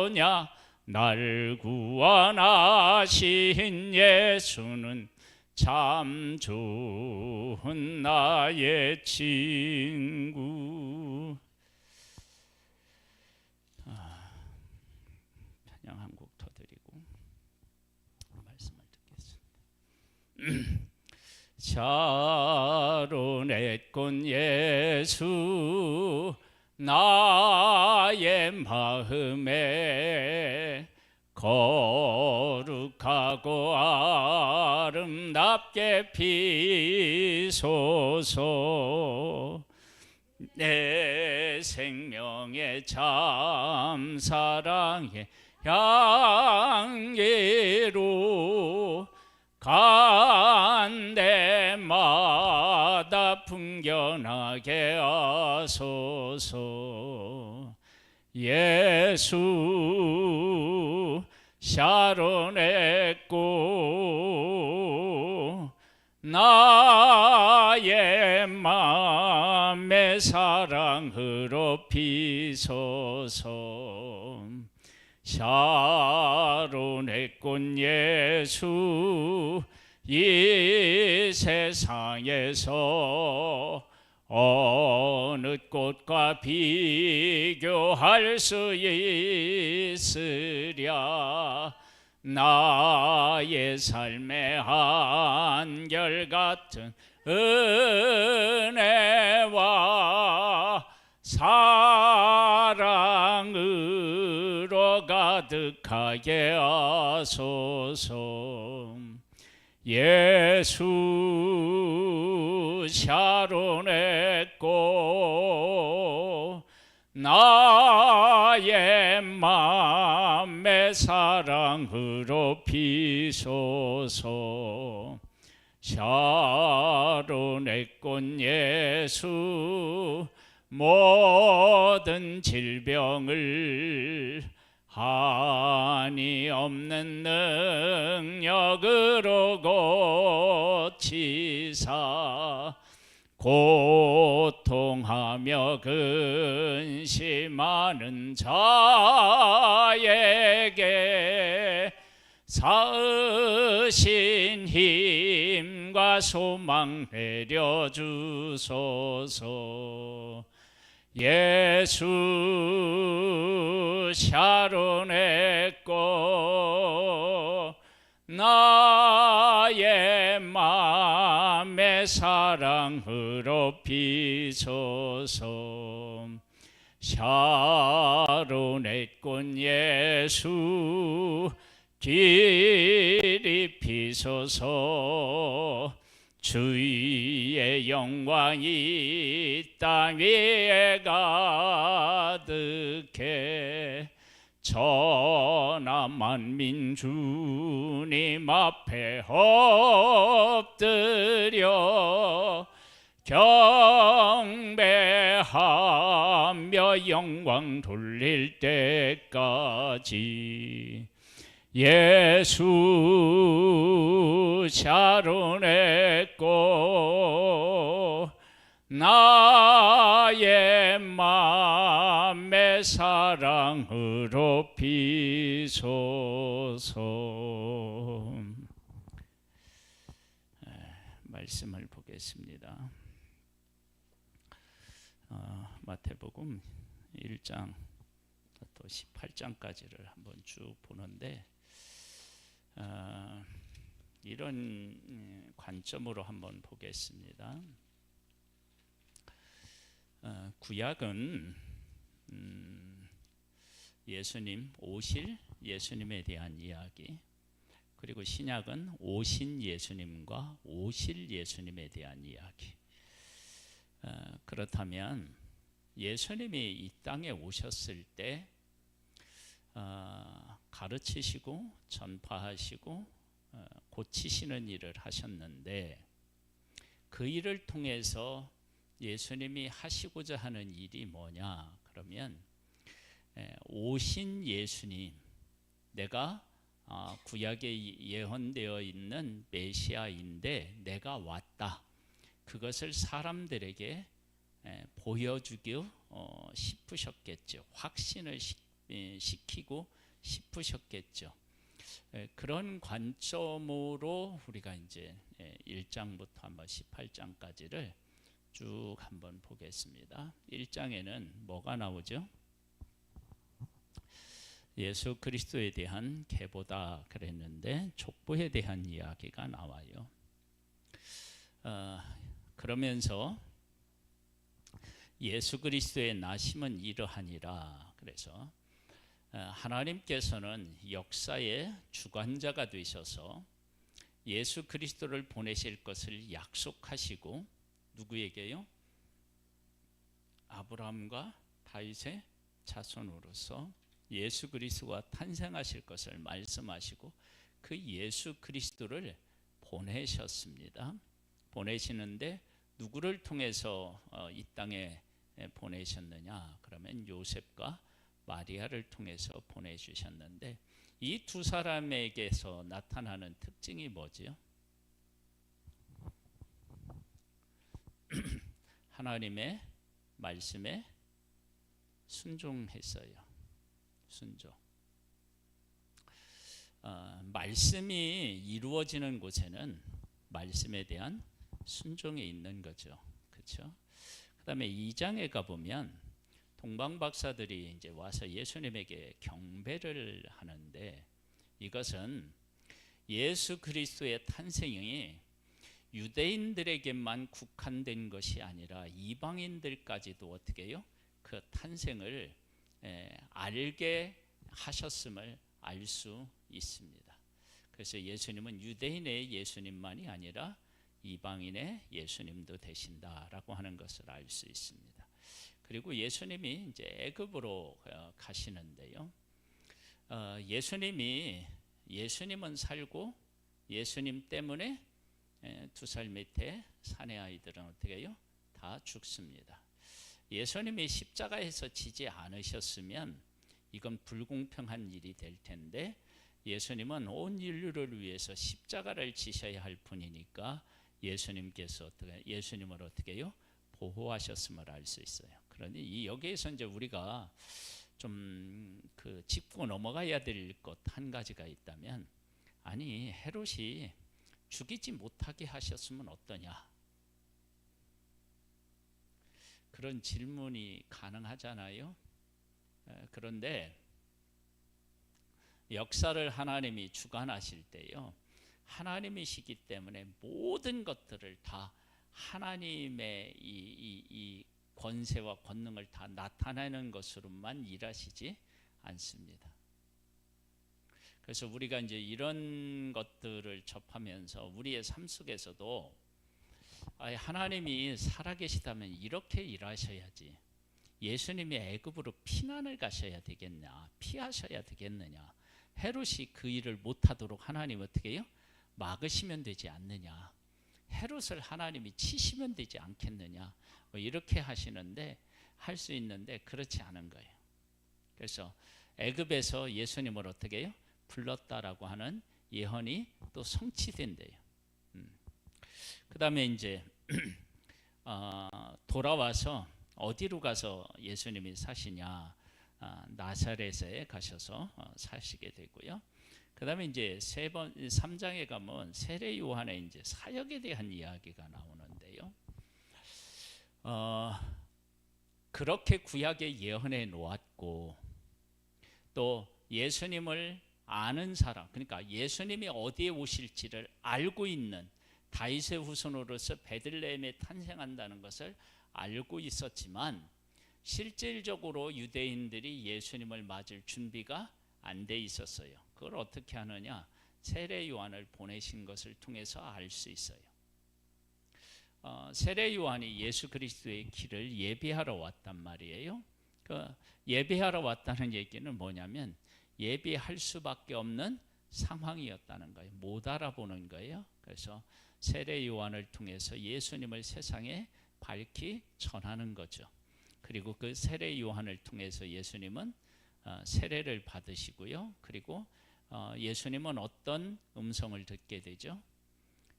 냐 날 구원하신 예수는 참 좋은 나의 친구. 찬양 한 곡 더 드리고 말씀을 듣겠습니다. 자로의 꽃 예수 나의 마음에 거룩하고 아름답게 피소서. 내 생명의 참 사랑의 향기로 간 데마다 풍겨나게 하소서. 예수 샤론의 꽃 나의 맘의 사랑으로 피소서. 샤론의 꽃 예수 이 세상에서 어느 꽃과 비교할 수 있으랴. 나의 삶의 한결같은 은혜와 사랑으로 가득하게 하소서. 예수 샤론의 꽃 나의 맘의 사랑으로 피소서. 샤론의 꽃 예수 모든 질병을 한이 없는 능력으로 고치사 고통하며 근심하는 자에게 사으신 힘과 소망 내려주소서. 예수 샤론의 꽃 나의 맘의 사랑으로 피소서. 샤론의 꽃 예수 길이 피소서. 주의 영광이 땅 위에 가득해 천하 만민 주님 앞에 엎드려 경배하며 영광 돌릴 때까지. 예수 샤론의 꽃 나의 맘의 사랑으로 피소서. 말씀을 보겠습니다. 마태복음 1장 또 18장까지를 한번 쭉 보는데 이런 관점으로 한번 보겠습니다. 구약은 예수님 오실 예수님에 대한 이야기, 그리고 신약은 오신 예수님과 오실 예수님에 대한 이야기. 그렇다면 예수님이 이 땅에 오셨을 때 가르치시고 전파하시고 고치시는 일을 하셨는데, 그 일을 통해서 예수님이 하시고자 하는 일이 뭐냐 그러면 오신 예수님, 내가 구약에 예언되어 있는 메시아인데 내가 왔다, 그것을 사람들에게 보여주기 싶으셨겠죠. 확신을 시키고 싶으셨겠죠. 그런 관점으로 우리가 이제 1장부터 한번 18장까지를 쭉 한번 보겠습니다. 1장에는 뭐가 나오죠? 예수 그리스도에 대한 계보다 그랬는데 족보에 대한 이야기가 나와요. 그러면서 예수 그리스도의 나심은 이러하니라. 그래서 하나님께서는 역사의 주관자가 되셔서 예수 그리스도를 보내실 것을 약속하시고 누구에게요? 아브라함과 다윗의 자손으로서 예수 그리스도가 탄생하실 것을 말씀하시고 그 예수 그리스도를 보내셨습니다. 보내시는데 누구를 통해서 이 땅에 보내셨느냐? 그러면 요셉과 마리아를 통해서 보내주셨는데 이 두 사람에게서 나타나는 특징이 뭐지요? 하나님의 말씀에 순종했어요. 순종. 말씀이 이루어지는 곳에는 말씀에 대한 순종이 있는 거죠. 그렇죠? 그다음에 2장에 가 보면 동방 박사들이 이제 와서 예수님에게 경배를 하는데 이것은 예수 그리스도의 탄생이 유대인들에게만 국한된 것이 아니라 이방인들까지도 어떻게 해요? 그 탄생을 알게 하셨음을 알 수 있습니다. 그래서 예수님은 유대인의 예수님만이 아니라 이방인의 예수님도 되신다라고 하는 것을 알 수 있습니다. 그리고 예수님이 이제 애굽으로 가시는데요. 예수님은 살고 예수님 때문에 2살 밑에 사내 아이들은 어떻게 해요? 다 죽습니다. 예수님이 십자가에서 지지 않으셨으면 이건 불공평한 일이 될 텐데 예수님은 온 인류를 위해서 십자가를 지셔야 할 분이니까 예수님을 어떻게 해요? 보호하셨음을 알 수 있어요. 그러니 여기에서 이제 우리가 좀 짚고 넘어가야 될 것 한 가지가 있다면 아니 헤롯이 죽이지 못하게 하셨으면 어떠냐? 그런 질문이 가능하잖아요. 그런데 역사를 하나님이 주관하실 때요. 하나님이시기 때문에 모든 것들을 다 하나님의 이 권세와 권능을 다 나타내는 것으로만 일하시지 않습니다. 그래서 우리가 이제 이런 것들을 접하면서 우리의 삶 속에서도 하나님이 살아계시다면 이렇게 일하셔야지. 예수님이 애굽으로 피난을 가셔야 되겠냐? 피하셔야 되겠느냐? 헤롯이 그 일을 못하도록 하나님 어떻게 해요? 막으시면 되지 않느냐? 헤롯을 하나님이 치시면 되지 않겠느냐? 이렇게 하시는데 할 수 있는데 그렇지 않은 거예요. 그래서 애굽에서 예수님을 어떻게 해요? 불렀다라고 하는 예언이 또 성취된대요. 그 다음에 이제 돌아와서 어디로 가서 예수님이 사시냐? 나사렛에 가셔서 사시게 되고요. 그 다음에 이제 3장에 가면 세례 요한의 이제 사역에 대한 이야기가 나오는데요. 그렇게 구약에 예언해 놓았고 또 예수님을 아는 사람, 그러니까 예수님이 어디에 오실지를 알고 있는 다윗의 후손으로서 베들레헴에 탄생한다는 것을 알고 있었지만 실질적으로 유대인들이 예수님을 맞을 준비가 안 돼 있었어요. 그걸 어떻게 하느냐? 세례 요한을 보내신 것을 통해서 알 수 있어요. 세례 요한이 예수 그리스도의 길을 예비하러 왔단 말이에요. 예비하러 왔다는 얘기는 뭐냐면 예비할 수밖에 없는 상황이었다는 거예요. 못 알아보는 거예요. 그래서 세례 요한을 통해서 예수님을 세상에 밝히 전하는 거죠. 그리고 그 세례 요한을 통해서 예수님은 세례를 받으시고요. 그리고 예수님은 어떤 음성을 듣게 되죠?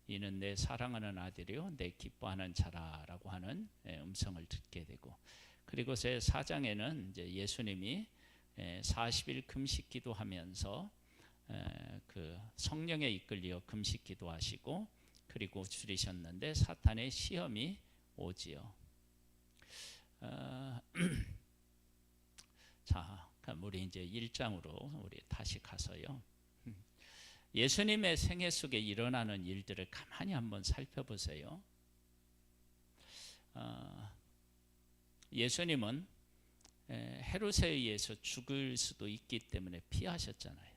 이는 내 사랑하는 아들이요 내 기뻐하는 자라라고 하는 음성을 듣게 되고, 그리고 제 4장에는 이제 예수님이 40일 금식 기도하면서 그 성령에 이끌려 금식 기도하시고 그리고 줄이셨는데 사탄의 시험이 오지요. 자, 그럼 우리 이제 1장으로 우리 다시 가서요. 예수님의 생애 속에 일어나는 일들을 가만히 한번 살펴보세요. 예수님은 헤롯에 의해서 죽을 수도 있기 때문에 피하셨잖아요.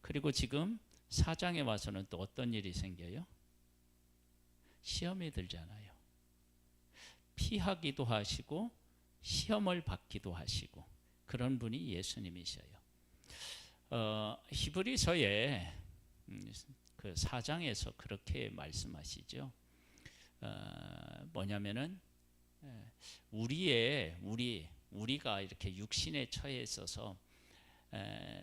그리고 지금 4장에 와서는 또 어떤 일이 생겨요? 시험이 들잖아요. 피하기도 하시고 시험을 받기도 하시고 그런 분이 예수님이셔요. 히브리서에 그 4장에서 그렇게 말씀하시죠. 뭐냐면은 우리가 이렇게 육신에 처해 있어서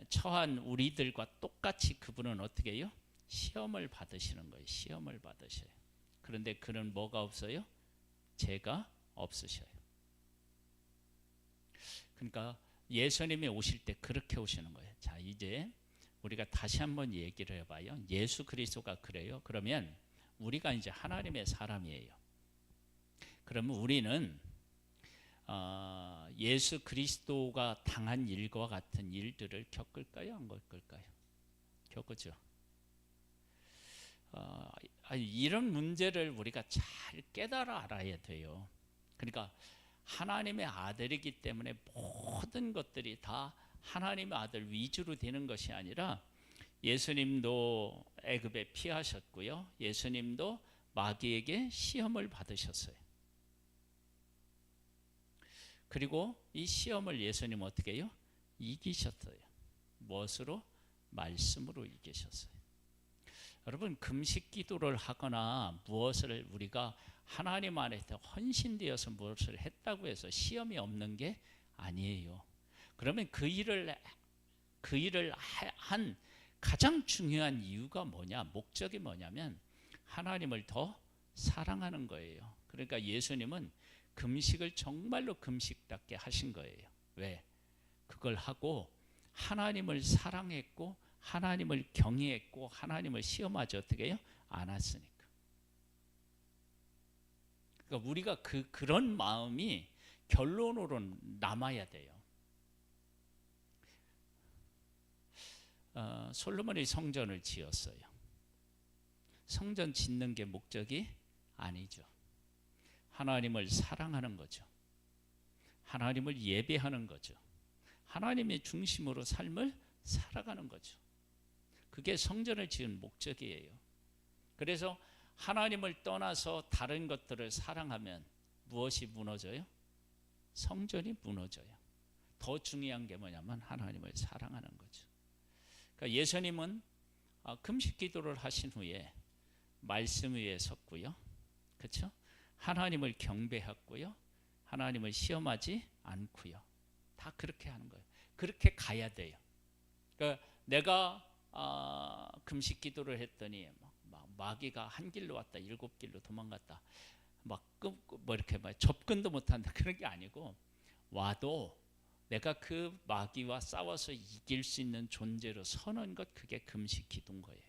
처한 우리들과 똑같이 그분은 어떻게 해요? 시험을 받으시는 거예요. 시험을 받으셔요. 그런데 그는 뭐가 없어요? 죄가 없으셔요. 그러니까 예수님이 오실 때 그렇게 오시는 거예요. 자, 이제 우리가 다시 한번 얘기를 해봐요. 예수 그리스도가 그래요. 그러면 우리가 이제 하나님의 사람이에요. 그러면 우리는 예수 그리스도가 당한 일과 같은 일들을 겪을까요? 안 겪을까요? 겪죠. 이런 문제를 우리가 잘 깨달아 알아야 돼요. 그러니까 하나님의 아들이기 때문에 모든 것들이 다 하나님의 아들 위주로 되는 것이 아니라 예수님도 애굽에 피하셨고요. 예수님도 마귀에게 시험을 받으셨어요. 그리고 이 시험을 예수님 어떻게 해요? 이기셨어요. 무엇으로? 말씀으로 이기셨어요. 여러분, 금식 기도를 하거나 무엇을 우리가 하나님 안에 헌신되어서 무엇을 했다고 해서 시험이 없는 게 아니에요. 그러면 그 일을 한 가장 중요한 이유가 뭐냐? 목적이 뭐냐면 하나님을 더 사랑하는 거예요. 그러니까 예수님은 금식을 정말로 금식답게 하신 거예요. 왜? 그걸 하고 하나님을 사랑했고 하나님을 경외했고 하나님을 시험하지 어떻게 해요? 않았으니까. 그러니까 우리가 그런 마음이 결론으로 남아야 돼요. 솔로몬이 성전을 지었어요. 성전 짓는 게 목적이 아니죠. 하나님을 사랑하는 거죠. 하나님을 예배하는 거죠. 하나님의 중심으로 삶을 살아가는 거죠. 그게 성전을 지은 목적이에요. 그래서 하나님을 떠나서 다른 것들을 사랑하면 무엇이 무너져요? 성전이 무너져요. 더 중요한 게 뭐냐면 하나님을 사랑하는 거죠. 그러니까 예수님은 금식 기도를 하신 후에 말씀 위에 섰고요. 그렇죠? 하나님을 경배했고요. 하나님을 시험하지 않고요. 다 그렇게 하는 거예요. 그렇게 가야 돼요. 그러니까 내가 금식 기도를 했더니 막 마귀가 한 길로 왔다 7길로 도망갔다. 뭐 이렇게 접근도 못한다 그런 게 아니고 와도 내가 그 마귀와 싸워서 이길 수 있는 존재로 서는 것 그게 금식 기도인 거예요.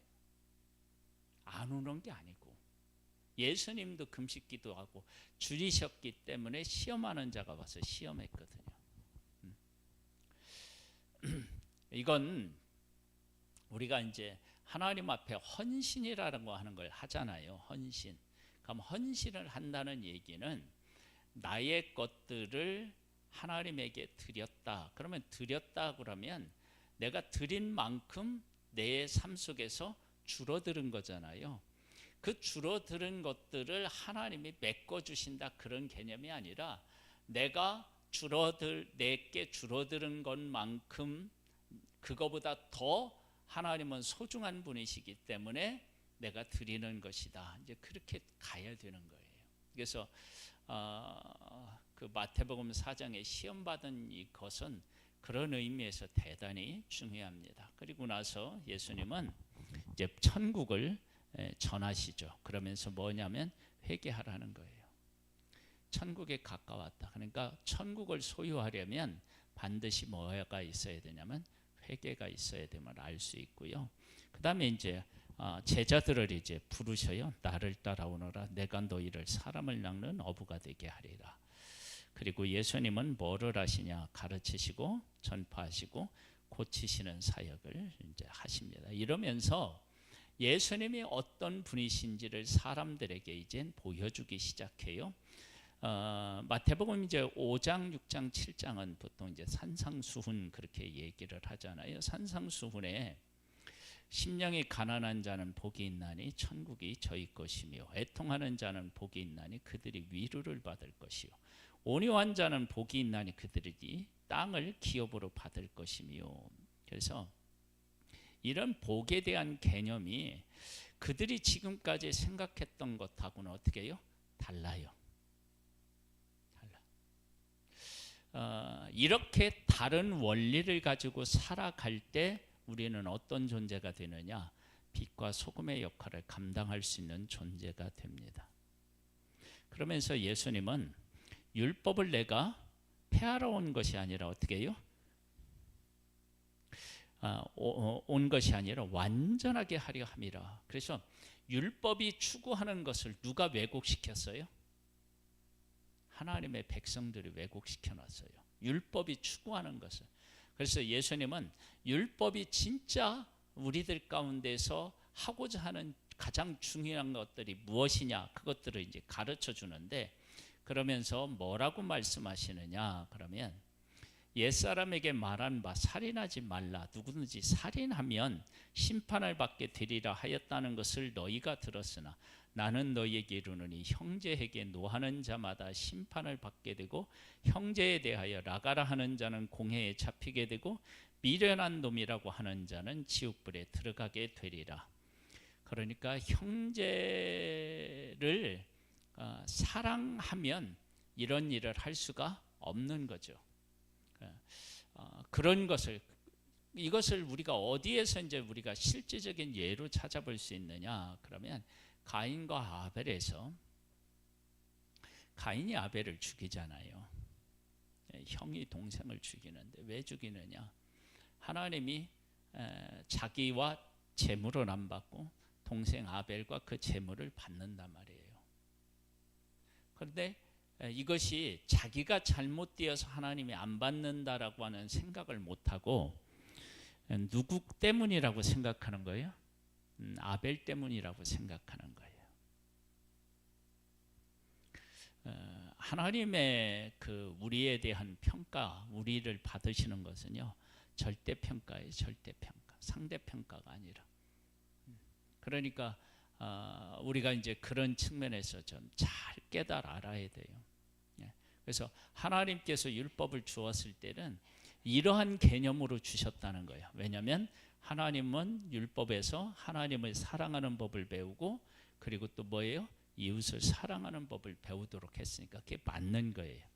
안 오는 게 아니고 예수님도 금식 기도하고 줄이셨기 때문에 시험하는 자가 와서 시험했거든요. 이건 우리가 이제 하나님 앞에 헌신이라는 거 하는 걸 하잖아요. 헌신. 그럼 헌신을 한다는 얘기는 나의 것들을 하나님에게 드렸다. 그러면 드렸다 그러면 내가 드린 만큼 내 삶 속에서 줄어드는 거잖아요. 그 줄어드는 것들을 하나님이 메꿔주신다 그런 개념이 아니라 내가 내게 줄어드는 것만큼 그거보다 더 하나님은 소중한 분이시기 때문에 내가 드리는 것이다. 이제 그렇게 가야 되는 거예요. 그래서 그 마태복음 4장에 시험 받은 이것은 그런 의미에서 대단히 중요합니다. 그리고 나서 예수님은 이제 천국을 전하시죠. 그러면서 뭐냐면 회개하라는 거예요. 천국에 가까웠다. 그러니까 천국을 소유하려면 반드시 뭐가 있어야 되냐면 회개가 있어야 됨을 알 수 있고요. 그 다음에 이제 제자들을 이제 부르셔요. 나를 따라오너라. 내가 너희를 사람을 낚는 어부가 되게 하리라. 그리고 예수님은 뭐를 하시냐? 가르치시고 전파하시고 고치시는 사역을 이제 하십니다. 이러면서 예수님이 어떤 분이신지를 사람들에게 이제 보여주기 시작해요. 마태복음 이제 5장, 6장, 7장은 보통 이제 산상수훈 그렇게 얘기를 하잖아요. 산상수훈에 심령이 가난한 자는 복이 있나니 천국이 저희 것이며 애통하는 자는 복이 있나니 그들이 위로를 받을 것이요 온유한 자는 복이 있나니 그들이 땅을 기업으로 받을 것이며. 그래서 이런 복에 대한 개념이 그들이 지금까지 생각했던 것하고는 어떻게 해요? 달라요. 이렇게 다른 원리를 가지고 살아갈 때 우리는 어떤 존재가 되느냐? 빛과 소금의 역할을 감당할 수 있는 존재가 됩니다. 그러면서 예수님은 율법을 내가 폐하러 온 것이 아니라 어떻게 해요? 온 것이 아니라 완전하게 하려 함이라. 그래서 율법이 추구하는 것을 누가 왜곡시켰어요? 하나님의 백성들이 왜곡시켜 놨어요. 율법이 추구하는 것을. 그래서 예수님은 율법이 진짜 우리들 가운데서 하고자 하는 가장 중요한 것들이 무엇이냐, 그것들을 이제 가르쳐 주는데, 그러면서 뭐라고 말씀하시느냐? 그러면 옛사람에게 말한 바 살인하지 말라. 누구든지 살인하면 심판을 받게 되리라 하였다는 것을 너희가 들었으나 나는 너희에게 이르노니 형제에게 노하는 자마다 심판을 받게 되고 형제에 대하여 나가라 하는 자는 공회에 잡히게 되고 미련한 놈이라고 하는 자는 지옥불에 들어가게 되리라. 그러니까 형제를 사랑하면 이런 일을 할 수가 없는 거죠. 그런 것을, 이것을 우리가 어디에서 이제 우리가 실제적인 예로 찾아볼 수 있느냐? 그러면 가인과 아벨에서, 가인이 아벨을 죽이잖아요. 형이 동생을 죽이는데 왜 죽이느냐? 하나님이 자기와 재물을 안 받고 동생 아벨과 그 재물을 받는단 말이에요. 그런데 이것이 자기가 잘못되어서 하나님이 안 받는다라고 하는 생각을 못하고 누구 때문이라고 생각하는 거예요? 아벨 때문이라고 생각하는 거예요. 하나님의 그 우리에 대한 평가, 우리를 받으시는 것은요, 절대평가예요. 절대평가, 상대평가가 아니라. 그러니까 우리가 이제 그런 측면에서 좀 잘 깨달아 알아야 돼요. 그래서 하나님께서 율법을 주었을 때는 이러한 개념으로 주셨다는 거예요. 왜냐하면 하나님은 율법에서 하나님을 사랑하는 법을 배우고, 그리고 또 뭐예요? 이웃을 사랑하는 법을 배우도록 했으니까 그게 맞는 거예요.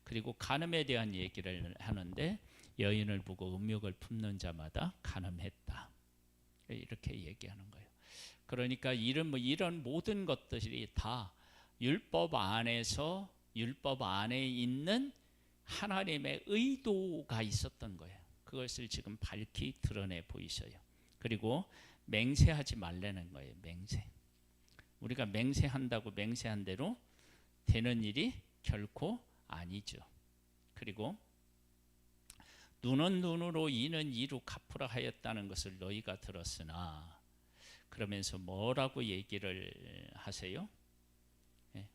그리고 간음에 대한 얘기를 하는데 여인을 보고 음욕을 품는 자마다 간음했다, 이렇게 얘기하는 거예요. 그러니까 이런 모든 것들이 다 율법 안에서, 율법 안에 있는 하나님의 의도가 있었던 거예요. 그것을 지금 밝히 드러내 보이셔요. 그리고 맹세하지 말라는 거예요. 맹세. 우리가 맹세한다고 맹세한 대로 되는 일이 결코 아니죠. 그리고 눈은 눈으로 이는 이로 갚으라 하였다는 것을 너희가 들었으나, 그러면서 뭐라고 얘기를 하세요?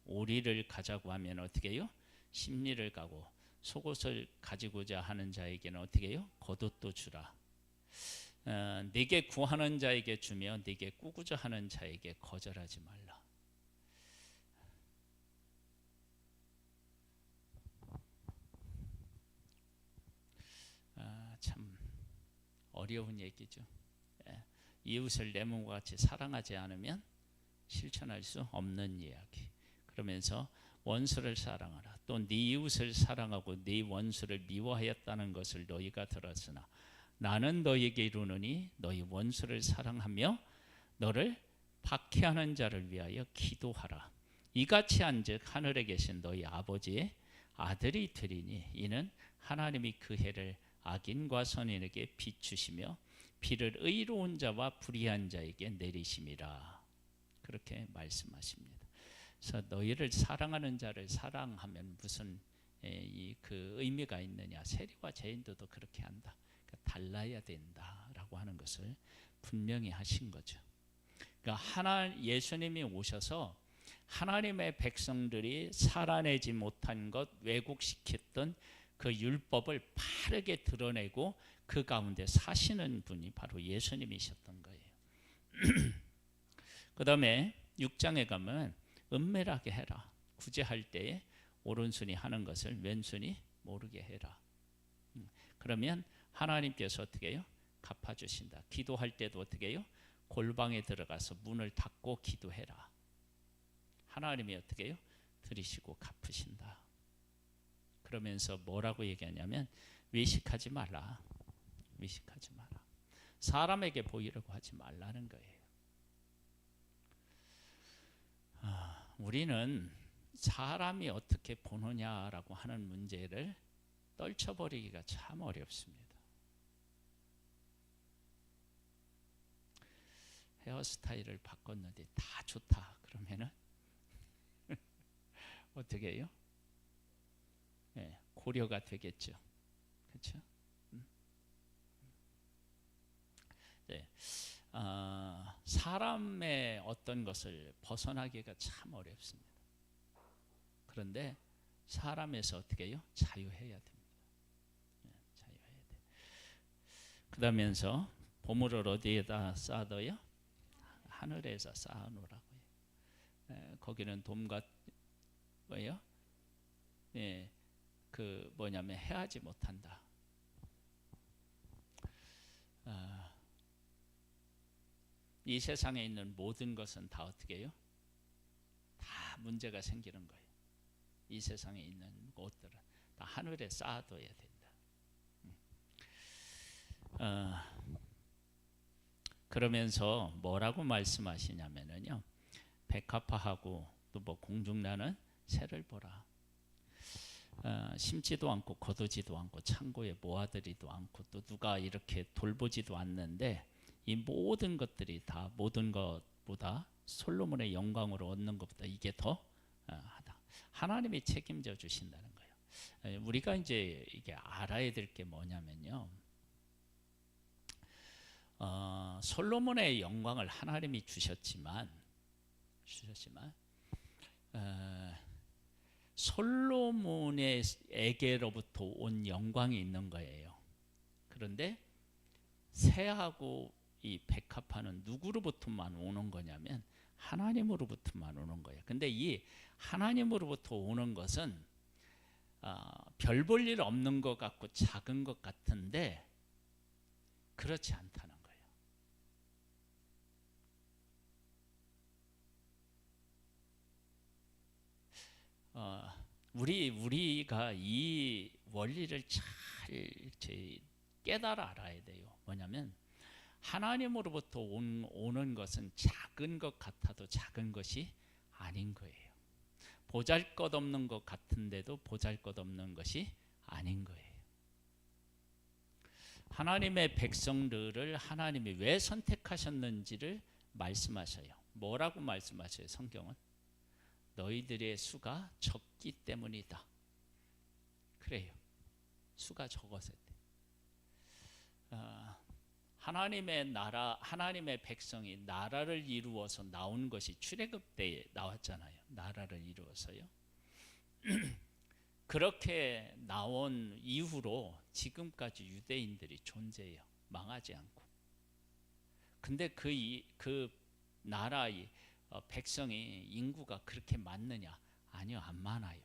오리를 가자고 하면 어떻게 해요? 심리를 가고, 속옷을 가지고자 하는 자에게는 어떻게 해요? 겉옷도 주라. 네게 구하는 자에게 주며 네게 꾸고자 하는 자에게 거절하지 말라. 참 어려운 얘기죠. 이웃을 내 몸과 같이 사랑하지 않으면 실천할 수 없는 이야기. 그러면서 원수를 사랑하라. 또 네 이웃을 사랑하고 네 원수를 미워하였다는 것을 너희가 들었으나 나는 너희에게 이르노니 너희 원수를 사랑하며 너를 박해하는 자를 위하여 기도하라. 이같이 한즉 하늘에 계신 너희 아버지의 아들이 되리니 이는 하나님이 그 해를 악인과 선인에게 비추시며 비를 의로운 자와 불의한 자에게 내리심이라. 그렇게 말씀하십니다. 그래서 너희를 사랑하는 자를 사랑하면 무슨 그 의미가 있느냐. 세리와 죄인들도 그렇게 한다. 그러니까 달라야 된다라고 하는 것을 분명히 하신 거죠. 그러니까 예수님이 오셔서 하나님의 백성들이 살아내지 못한 것, 왜곡시켰던 그 율법을 바르게 드러내고 그 가운데 사시는 분이 바로 예수님이셨던 거예요. 그 다음에 6장에 가면 은밀하게 해라. 구제할 때에 오른손이 하는 것을 왼손이 모르게 해라. 그러면 하나님께서 어떻게 해요? 갚아주신다. 기도할 때도 어떻게 해요? 골방에 들어가서 문을 닫고 기도해라. 하나님이 어떻게 해요? 들으시고 갚으신다. 그러면서 뭐라고 얘기하냐면 외식하지 말라. 외식하지 마라. 사람에게 보이려고 하지 말라는 거예요. 우리는 사람이 어떻게 보느냐라고 하는 문제를 떨쳐버리기가 참 어렵습니다. 헤어스타일을 바꿨는데 다 좋다 그러면은 어떻게 해요? 네, 고려가 되겠죠. 그렇죠? 네. 사람의 어떤 것을 벗어나기가 참 어렵습니다. 그런데 사람에서 어떻게 해요? 자유해야 됩니다. 네, 자유해야 돼. 그러면서 보물을 어디에다 쌓아둬요? 하늘에서 쌓아놓으라고요. 거기는 돔과 뭐예요? 예, 그 뭐냐면 해하지 못한다. 이 세상에 있는 모든 것은 다 어떻게 해요? 다 문제가 생기는 거예요. 이 세상에 있는 것들은 다 하늘에 쌓아둬야 된다. 그러면서 뭐라고 말씀하시냐면요, 백합화하고 또 뭐 공중나는 새를 보라. 심지도 않고 거두지도 않고 창고에 모아들이도 않고 또 누가 이렇게 돌보지도 않는데 이 모든 것들이 다 모든 것보다 솔로몬의 영광으로 얻는 것보다 이게 더 하다. 하나님이 책임져 주신다는 거예요. 우리가 이제 이게 알아야 될 게 뭐냐면요, 솔로몬의 영광을 하나님이 주셨지만 솔로몬에게로부터 온 영광이 있는 거예요. 그런데 새하고 이 백합화는 누구로부터만 오는 거냐면 하나님으로부터만 오는 거예요. 근데 이 하나님으로부터 오는 것은 별 볼 일 없는 것 같고 작은 것 같은데 그렇지 않다는 거예요. 우리가 이 원리를 잘 깨달아 알아야 돼요. 뭐냐면 하나님으로부터 오는 것은 작은 것 같아도 작은 것이 아닌 거예요. 보잘것없는 것 같은데도 보잘것없는 것이 아닌 거예요. 하나님의 백성들을 하나님이 왜 선택하셨는지를 말씀하셔요. 뭐라고 말씀하셔요? 성경은 너희들의 수가 적기 때문이다. 그래요. 수가 적어서 하나님의 나라, 하나님의 백성이 나라를 이루어서 나온 것이 출애굽 때에 나왔잖아요. 나라를 이루어서요. 그렇게 나온 이후로 지금까지 유대인들이 존재해요. 망하지 않고. 근데 그 나라의 백성이 인구가 그렇게 많느냐? 아니요, 안 많아요.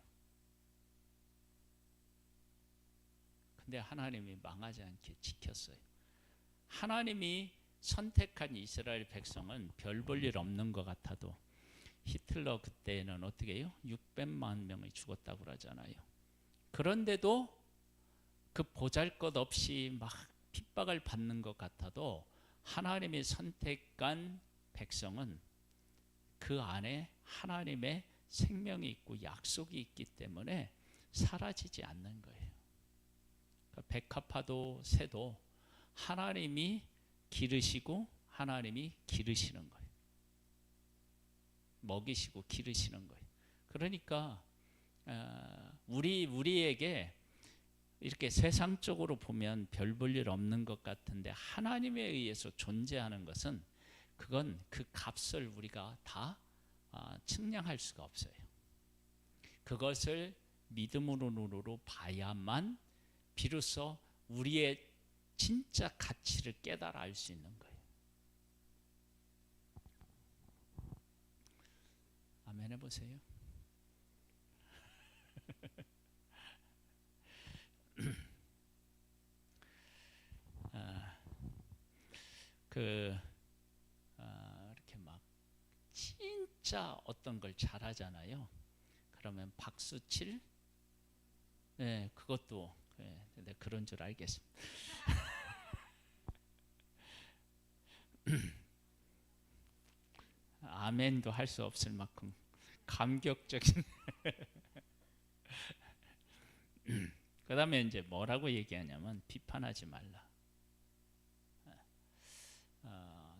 근데 하나님이 망하지 않게 지켰어요. 하나님이 선택한 이스라엘 백성은 별 볼 일 없는 것 같아도 히틀러 그때는 어떻게 해요? 600만 명이 죽었다고 그러잖아요. 그런데도 그 보잘것없이 막 핍박을 받는 것 같아도 하나님이 선택한 백성은 그 안에 하나님의 생명이 있고 약속이 있기 때문에 사라지지 않는 거예요. 백합화도 새도 하나님이 기르시고 하나님이 기르시는 거예요. 먹이시고 기르시는 거예요. 그러니까 우리에게 이렇게 세상적으로 보면 별 볼 일 없는 것 같은데 하나님에 의해서 존재하는 것은 그건 그 값을 우리가 다 측량할 수가 없어요. 그것을 믿음으로 봐야만 비로소 우리의 진짜 가치를 깨달아 알 수 있는 거예요. 아멘 해보세요. 이렇게 막 진짜 어떤 걸 잘하잖아요. 그러면 박수 칠? 네, 그것도 네, 그런 줄 알겠습니다. 아멘도 할 수 없을 만큼 감격적인. 그 다음에 이제 뭐라고 얘기하냐면 비판하지 말라.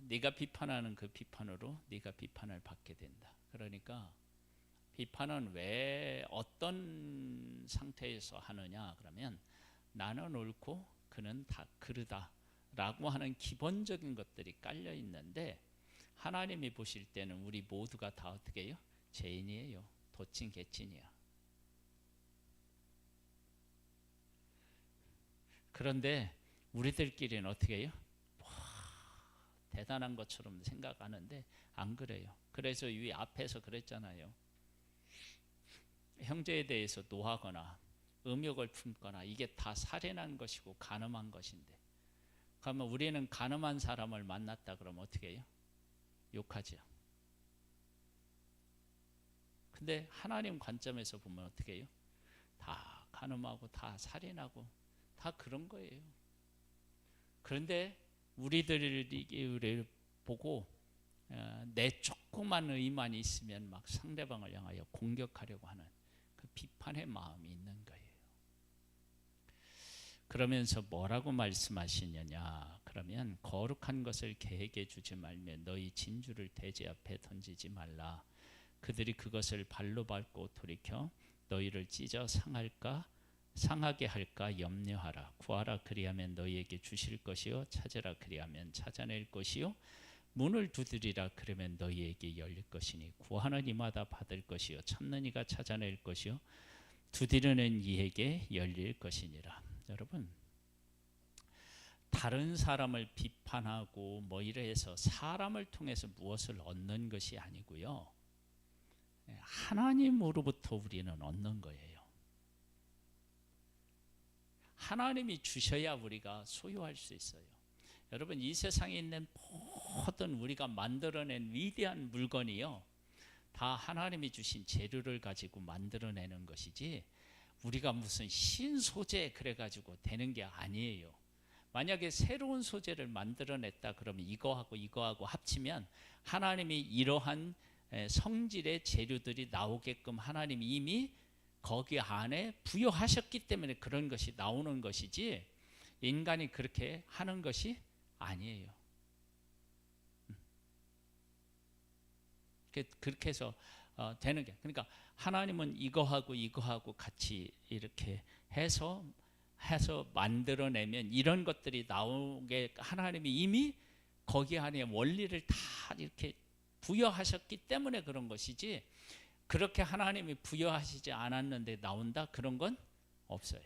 네가 비판하는 그 비판으로 네가 비판을 받게 된다. 그러니까 비판은 왜 어떤 상태에서 하느냐 그러면 나는 옳고 그는 다 그르다 라고 하는 기본적인 것들이 깔려 있는데 하나님이 보실 때는 우리 모두가 다 어떻게 해요? 죄인이에요. 도친 개찐이야. 그런데 우리들끼리는 어떻게 해요? 대단한 것처럼 생각하는데 안 그래요. 그래서 이 앞에서 그랬잖아요. 형제에 대해서 노하거나 음욕을 품거나 이게 다 살인한 것이고 간음한 것인데 그러면 우리는 간음한 사람을 만났다 그러면 어떻게 해요? 욕하죠. 근데 하나님 관점에서 보면 어떻게 해요? 다 간음하고 다 살인하고 다 그런 거예요. 그런데 우리를 보고 내 조그만 의만 있으면 막 상대방을 향하여 공격하려고 하는 그 비판의 마음이 있는 거예요. 그러면서 뭐라고 말씀하시느냐 그러면 거룩한 것을 계획해 주지 말며 너희 진주를 돼지 앞에 던지지 말라. 그들이 그것을 발로 밟고 돌이켜 너희를 찢어 상하게 할까 염려하라. 구하라 그리하면 너희에게 주실 것이요 찾으라 그리하면 찾아낼 것이요 문을 두드리라 그러면 너희에게 열릴 것이니 구하는 이마다 받을 것이요 찾는 이가 찾아낼 것이요 두드리는 이에게 열릴 것이니라. 여러분 다른 사람을 비판하고 뭐 이래서 사람을 통해서 무엇을 얻는 것이 아니고요. 하나님으로부터 우리는 얻는 거예요. 하나님이 주셔야 우리가 소유할 수 있어요. 여러분 이 세상에 있는 모든 우리가 만들어낸 위대한 물건이요. 다 하나님이 주신 재료를 가지고 만들어내는 것이지 우리가 무슨 신소재 그래가지고 되는 게 아니에요. 만약에 새로운 소재를 만들어냈다 그러면 이거하고 합치면 하나님이 이러한 성질의 재료들이 나오게끔 하나님이 이미 거기 안에 부여하셨기 때문에 그런 것이 나오는 것이지 인간이 그렇게 하는 것이 아니에요. 그렇게 해서 되는 게 그러니까 하나님은 이거하고 같이 이렇게 해서 만들어내면 이런 것들이 나오게 하나님이 이미 거기 안에 원리를 다 이렇게 부여하셨기 때문에 그런 것이지 그렇게 하나님이 부여하시지 않았는데 나온다 그런 건 없어요.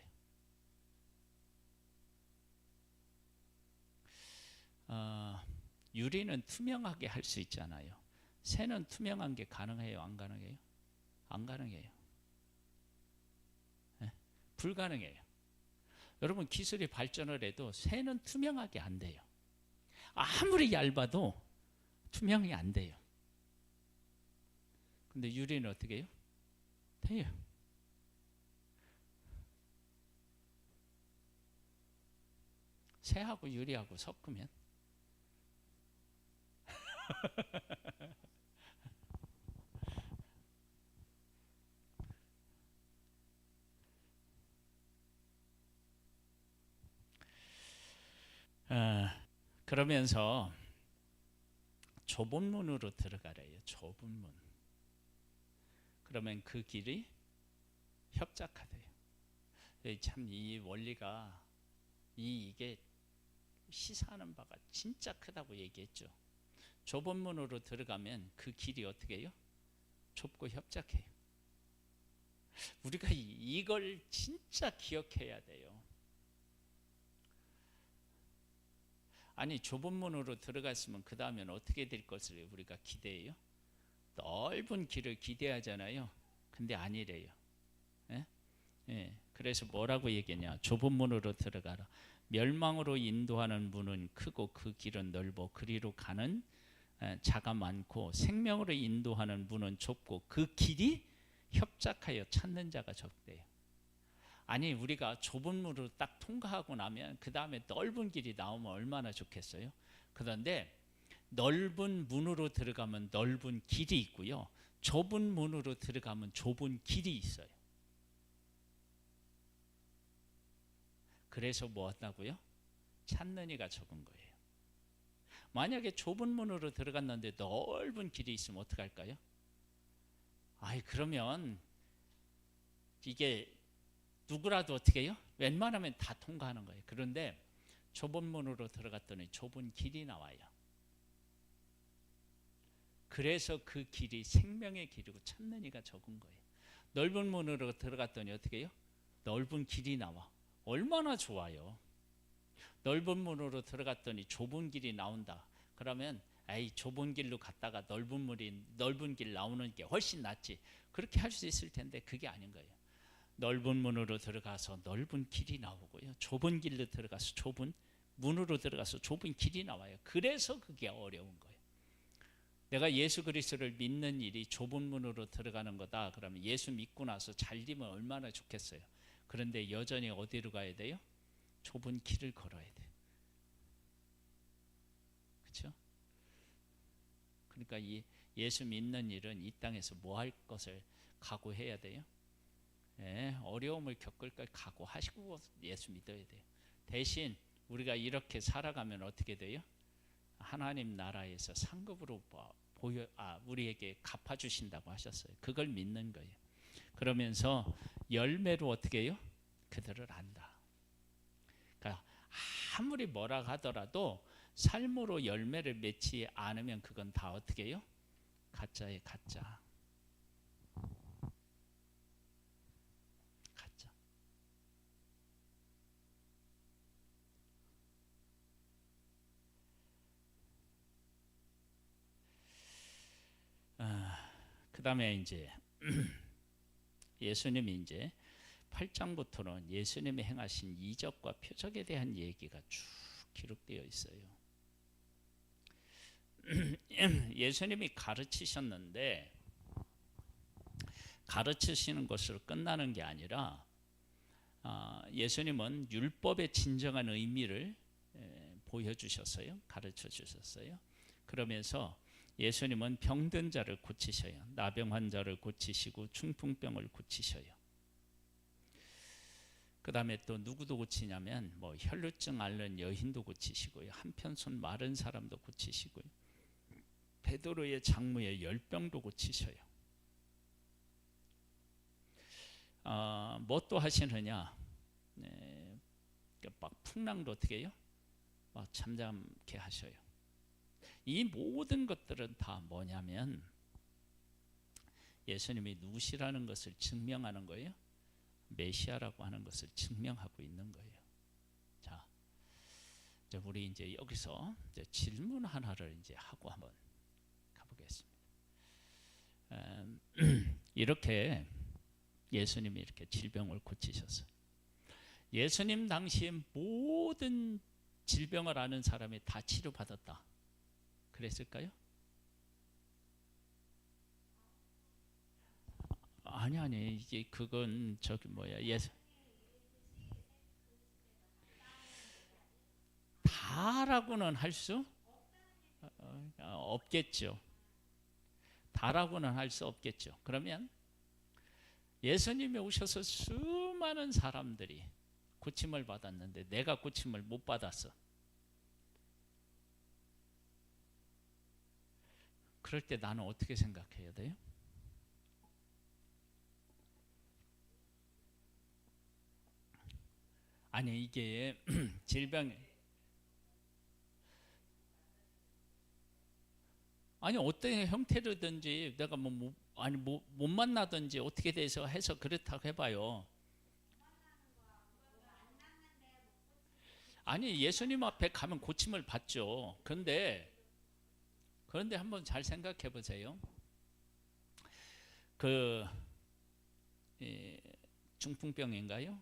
유리는 투명하게 할 수 있잖아요. 새는 투명한 게 가능해요? 안 가능해요? 안 가능해요. 네? 불가능해요. 여러분 기술이 발전을 해도 새는 투명하게 안 돼요. 아무리 얇아도 투명이 안 돼요. 근데 유리는 어떻게 해요? 돼요. 새하고 유리하고 섞으면 어, 그러면서 좁은 문으로 들어가래요. 좁은 문. 그러면 그 길이 협착하대요. 참 이 원리가 이게 시사하는 바가 진짜 크다고 얘기했죠. 좁은 문으로 들어가면 그 길이 어떻게 해요? 좁고 협착해요. 우리가 이걸 진짜 기억해야 돼요. 아니 좁은 문으로 들어갔으면 그 다음엔 어떻게 될 것을 우리가 기대해요? 넓은 길을 기대하잖아요. 근데 아니래요. 예? 예. 그래서 뭐라고 얘기했냐? 좁은 문으로 들어가라. 멸망으로 인도하는 문은 크고 그 길은 넓어 그리로 가는 자가 많고 생명으로 인도하는 문은 좁고 그 길이 협착하여 찾는 자가 적대요. 아니 우리가 좁은 문으로 딱 통과하고 나면 그 다음에 넓은 길이 나오면 얼마나 좋겠어요. 그런데 넓은 문으로 들어가면 넓은 길이 있고요, 좁은 문으로 들어가면 좁은 길이 있어요. 그래서 뭐 한다고요? 찾는 이가 적은 거예요. 만약에 좁은 문으로 들어갔는데 넓은 길이 있으면 어떡할까요? 아이 그러면 이게 누구라도 어떻게 해요? 웬만하면 다 통과하는 거예요. 그런데 좁은 문으로 들어갔더니 좁은 길이 나와요. 그래서 그 길이 생명의 길이고 찾는 이가 적은 거예요. 넓은 문으로 들어갔더니 어떻게 해요? 넓은 길이 나와. 얼마나 좋아요. 넓은 문으로 들어갔더니 좁은 길이 나온다. 그러면 에이 좁은 길로 갔다가 넓은 길 나오는 게 훨씬 낫지. 그렇게 할 수 있을 텐데 그게 아닌 거예요. 넓은 문으로 들어가서 넓은 길이 나오고요, 좁은 길로 들어가서 좁은 문으로 들어가서 좁은 길이 나와요. 그래서 그게 어려운 거예요. 내가 예수 그리스도를 믿는 일이 좁은 문으로 들어가는 거다. 그러면 예수 믿고 나서 잘 되면 얼마나 좋겠어요. 그런데 여전히 어디로 가야 돼요? 좁은 길을 걸어야 돼요. 그렇죠? 그러니까 이 예수 믿는 일은 이 땅에서 뭐 할 것을 각오해야 돼요? 예, 어려움을 겪을 걸 각오하시고 예수 믿어야 돼요. 대신 우리가 이렇게 살아가면 어떻게 돼요? 하나님 나라에서 상급으로 우리에게 갚아주신다고 하셨어요. 그걸 믿는 거예요. 그러면서 열매로 어떻게 해요? 그들을 안다. 그러니까 아무리 뭐라 하더라도 삶으로 열매를 맺지 않으면 그건 다 어떻게 해요? 가짜예요. 가짜. 가짜. 그 다음에 이제 예수님이 이제 8장부터는 예수님이 행하신 이적과 표적에 대한 얘기가 쭉 기록되어 있어요. 예수님이 가르치셨는데 가르치시는 것으로 끝나는 게 아니라 예수님은 율법의 진정한 의미를 보여주셨어요. 가르쳐 주셨어요. 그러면서 예수님은 병든 자를 고치셔요. 나병 환자를 고치시고 중풍병을 고치셔요. 그 다음에 또 누구도 고치냐면 뭐 혈루증 앓는 여인도 고치시고요, 한편 손 마른 사람도 고치시고요, 베드로의 장모의 열병도 고치셔요. 뭐 또 하시느냐? 막 풍랑도 어떻게 해요? 막 잠잠케 하셔요. 이 모든 것들은 다 뭐냐면 예수님이 누구시라는 것을 증명하는 거예요. 메시아라고 하는 것을 증명하고 있는 거예요. 자, 이제 우리 이제 여기서 이제 질문 하나를 이제 하고 한번 가보겠습니다. 이렇게 예수님이 이렇게 질병을 고치셨어요. 예수님 당시에 모든 질병을 아는 사람이 다 치료받았다. 그랬을까요? 아니 이게 그건 저기 뭐야 다라고는 할 수 없겠죠. 다라고는 할 수 없겠죠. 그러면 예수님이 오셔서 수많은 사람들이 고침을 받았는데 내가 고침을 못 받았어. 그럴 때 나는 어떻게 생각해야 돼요? 아니 이게 질병 아니 어떤 형태로든지 내가 아니 못 만나든지 어떻게 돼서 해서 그렇다고 해봐요. 아니 예수님 앞에 가면 고침을 받죠. 그런데 한번 잘 생각해 보세요. 그 중풍병인가요?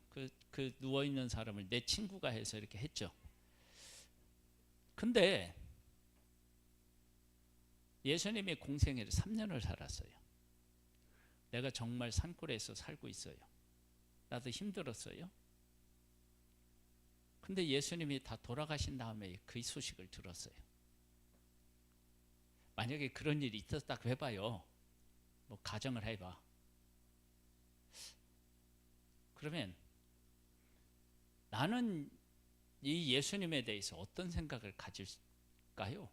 그 누워 있는 사람을 내 친구가 해서 이렇게 했죠. 근데 예수님이 공생애를 3년을 살았어요. 내가 정말 산골에서 살고 있어요. 나도 힘들었어요. 근데 예수님이 다 돌아가신 다음에 그 소식을 들었어요. 만약에 그런 일이 있었다고 해봐요. 뭐 가정을 해봐. 그러면 나는 이 예수님에 대해서 어떤 생각을 가질까요?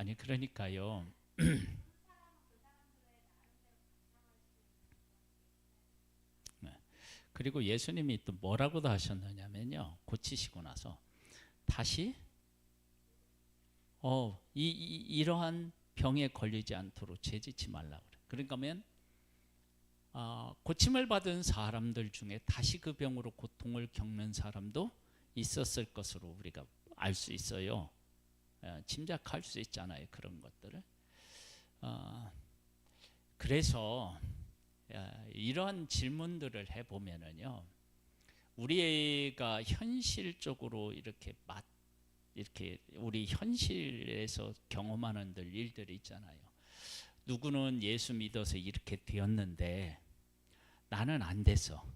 아니 그러니까요. 네. 그리고 예수님이 또 뭐라고도 하셨느냐면요. 고치시고 나서 다시 이러한 병에 걸리지 않도록 죄짓지 말라 그래. 그러니까면 고침을 받은 사람들 중에 다시 그 병으로 고통을 겪는 사람도 있었을 것으로 우리가 알 수 있어요. 짐작할 수 있잖아요. 그런 것들을. 그래서 이런 질문들을 해보면은요. 우리가 현실적으로 이렇게 우리 현실에서 경험하는 일들이 있잖아요. 누구는 예수 믿어서 이렇게 되었는데 나는 안 됐어.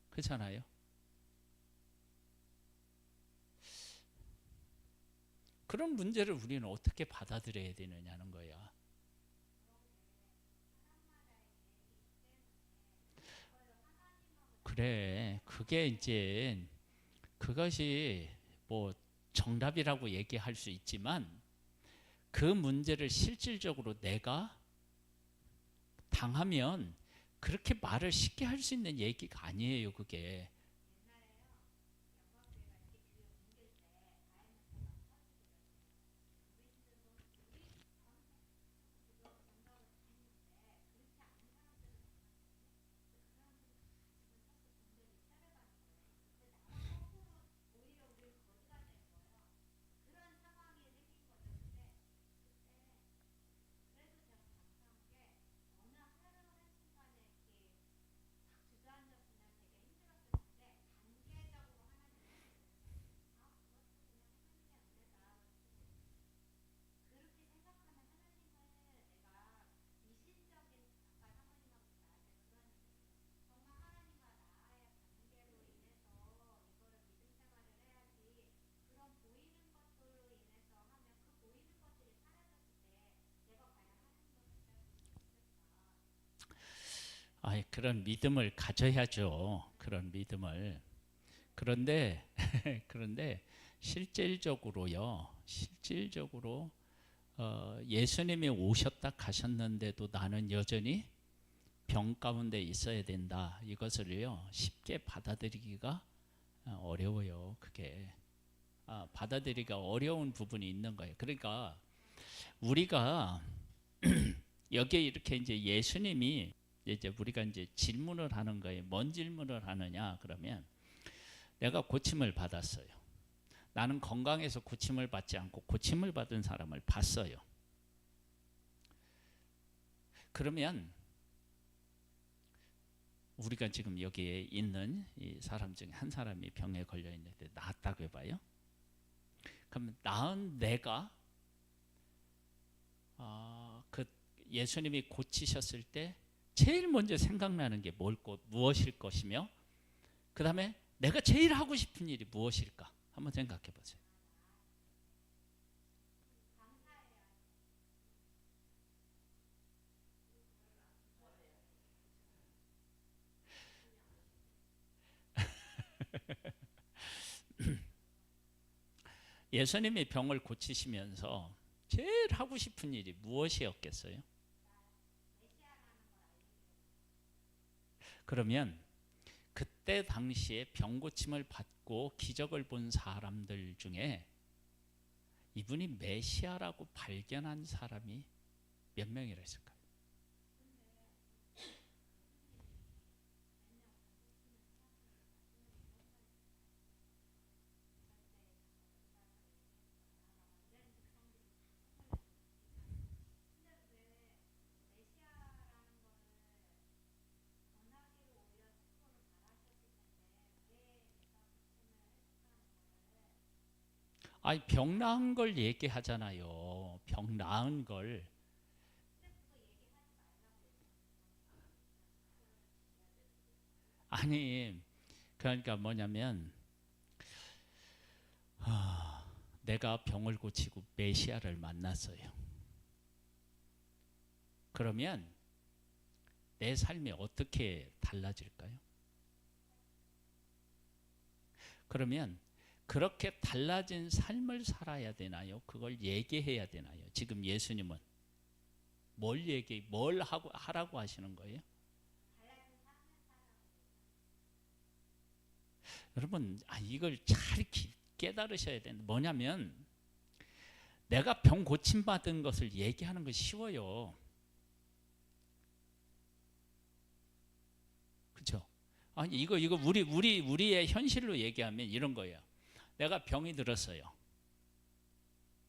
그렇잖아요. 그런 문제를 우리는 어떻게 받아들여야 되느냐는 거야. 그래, 그게 이제 그것이 뭐 정답이라고 얘기할 수 있지만 그 문제를 실질적으로 내가 당하면 그렇게 말을 쉽게 할 수 있는 얘기가 아니에요, 그게. 그런 믿음을 가져야죠. 그런 믿음을. 그런데 그런데 실질적으로 예수님이 오셨다 가셨는데도 나는 여전히 병 가운데 있어야 된다. 이것을요 쉽게 받아들이기가 어려워요. 그게 받아들이기가 어려운 부분이 있는 거예요. 그러니까 우리가 여기에 이렇게 이제 예수님이 이제 우리가 이제 질문을 하는 거예요. 뭔 질문을 하느냐? 그러면 내가 고침을 받았어요. 나는 건강해서 고침을 받지 않고 고침을 받은 사람을 봤어요. 그러면 우리가 지금 여기에 있는 이 사람 중에 한 사람이 병에 걸려 있는데 나았다고 해봐요. 그럼 나은 내가 그 예수님이 고치셨을 때 제일 먼저 생각나는 게 무엇일 것이며, 그 다음에 내가 제일 하고 싶은 일이 무엇일까? 한번 생각해 보세요. 예수님이 병을 고치시면서 제일 하고 싶은 일이 무엇이었겠어요? 그러면 그때 당시에 병 고침을 받고 기적을 본 사람들 중에 이분이 메시아라고 발견한 사람이 몇 명이라 했을까요? 아니, 병 나은 걸 얘기하잖아요. 병 나은 걸. 아니, 그러니까 뭐냐면 내가 병을 고치고 메시아를 만났어요. 그러면 내 삶이 어떻게 달라질까요? 그러면 그렇게 달라진 삶을 살아야 되나요? 그걸 얘기해야 되나요? 지금 예수님은 뭘 하라고 하시는 거예요? 여러분, 이걸 잘 깨달으셔야 되는데, 뭐냐면 내가 병 고침 받은 것을 얘기하는 거 쉬워요. 그렇죠? 아니, 이거 우리의 현실로 얘기하면 이런 거예요. 내가 병이 들었어요.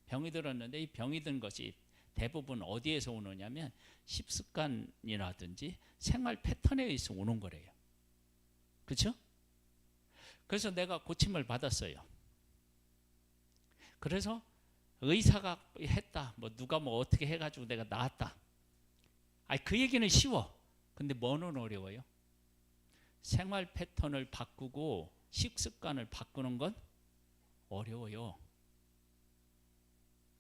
병이 들었는데 이 병이 든 것이 대부분 어디에서 오느냐면 식습관이라든지 생활 패턴에 의해서 오는 거래요. 그렇죠? 그래서 내가 고침을 받았어요. 그래서 의사가 했다. 누가 어떻게 해가지고 내가 나았다. 그 얘기는 쉬워. 근데 뭐는 어려워요? 생활 패턴을 바꾸고 식습관을 바꾸는 건 어려워요.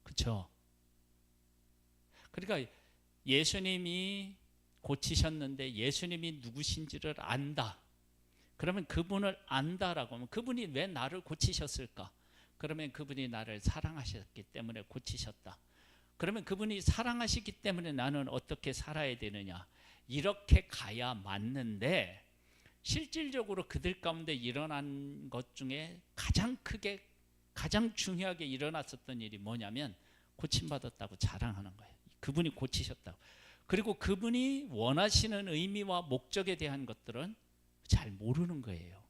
그렇죠? 그러니까 예수님이 고치셨는데 예수님이 누구신지를 안다. 그러면 그분을 안다라고 하면 그분이 왜 나를 고치셨을까? 그러면 그분이 나를 사랑하셨기 때문에 고치셨다. 그러면 그분이 사랑하시기 때문에 나는 어떻게 살아야 되느냐? 이렇게 가야 맞는데, 실질적으로 그들 가운데 일어난 것 중에 가장 중요하게 일어났었던 일이 뭐냐면 고침받았다고 자랑하는 거예요. 그분이 고치셨다고. 그리고 그분이 원하시는 의미와 목적에 대한 것들은 잘 모르는 거예요.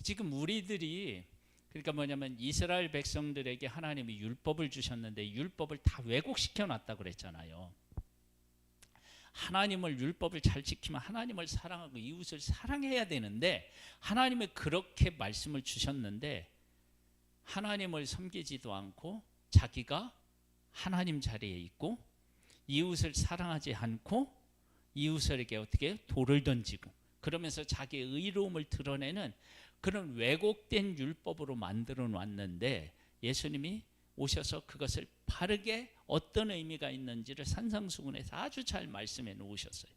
지금 우리들이, 그러니까 뭐냐면 이스라엘 백성들에게 하나님이 율법을 주셨는데 율법을 다 왜곡시켜 놨다고 그랬잖아요. 하나님을, 율법을 잘 지키면 하나님을 사랑하고 이웃을 사랑해야 되는데, 하나님이 그렇게 말씀을 주셨는데 하나님을 섬기지도 않고 자기가 하나님 자리에 있고 이웃을 사랑하지 않고 이웃에게 어떻게 돌을 던지고 그러면서 자기의 의로움을 드러내는 그런 왜곡된 율법으로 만들어 놨는데, 예수님이 오셔서 그것을 바르게 어떤 의미가 있는지를 산상수훈에서 아주 잘 말씀해 놓으셨어요.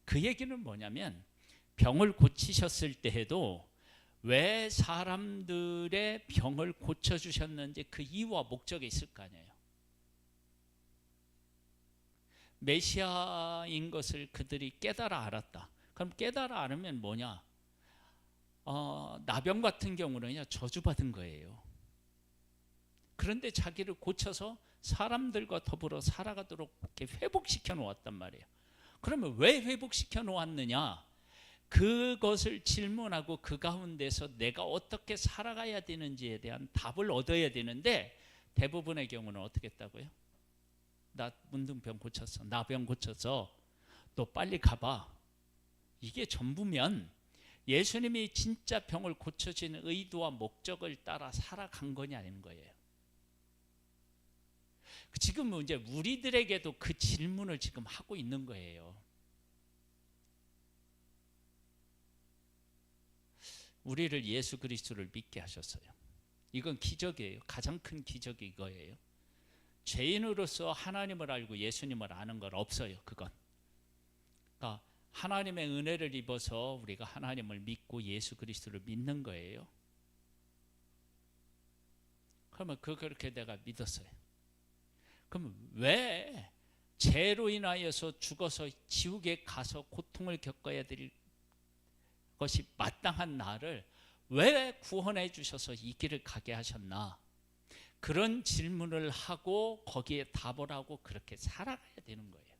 그 얘기는 뭐냐면 병을 고치셨을 때에도 왜 사람들의 병을 고쳐주셨는지 그 이유와 목적이 있을 거 아니에요. 메시아인 것을 그들이 깨달아 알았다. 그럼 깨달아 알으면 뭐냐? 나병 같은 경우는요, 저주받은 거예요. 그런데 자기를 고쳐서 사람들과 더불어 살아가도록 이렇게 회복시켜 놓았단 말이에요. 그러면 왜 회복시켜 놓았느냐? 그것을 질문하고 그 가운데서 내가 어떻게 살아가야 되는지에 대한 답을 얻어야 되는데, 대부분의 경우는 어떻게 했다고요? 나 문둥병 고쳤어, 나병 고쳤어, 너 빨리 가봐. 이게 전부면 예수님이 진짜 병을 고쳐주는 의도와 목적을 따라 살아간 거냐 아닌 거예요. 지금 이제 우리들에게도 그 질문을 지금 하고 있는 거예요. 우리를 예수 그리스도를 믿게 하셨어요. 이건 기적이에요. 가장 큰 기적이 이거예요. 죄인으로서 하나님을 알고 예수님을 아는 건 없어요. 그건. 그러니까 하나님의 은혜를 입어서 우리가 하나님을 믿고 예수 그리스도를 믿는 거예요. 그러면 그렇게 내가 믿었어요. 그럼 왜 죄로 인하여서 죽어서 지옥에 가서 고통을 겪어야 될 것이 마땅한 나를 왜 구원해 주셔서 이 길을 가게 하셨나? 그런 질문을 하고 거기에 답을 하고 그렇게 살아가야 되는 거예요.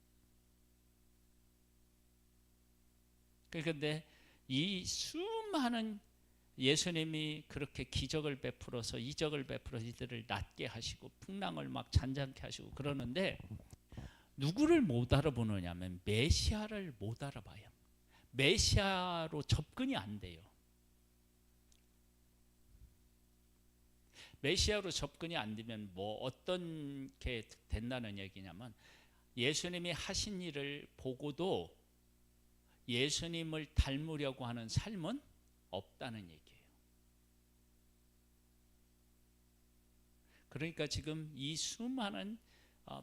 그런데 이 수많은 예수님이 그렇게 기적을 베풀어서 이적을 베풀어서 이들을 낫게 하시고 풍랑을 막 잔잔케 하시고 그러는데 누구를 못 알아보느냐면 메시아를 못 알아봐요. 메시아로 접근이 안 돼요. 메시아로 접근이 안 되면 뭐 어떤 게 된다는 얘기냐면 예수님이 하신 일을 보고도 예수님을 닮으려고 하는 삶은 없다는 얘기예요. 그러니까 지금 이 수많은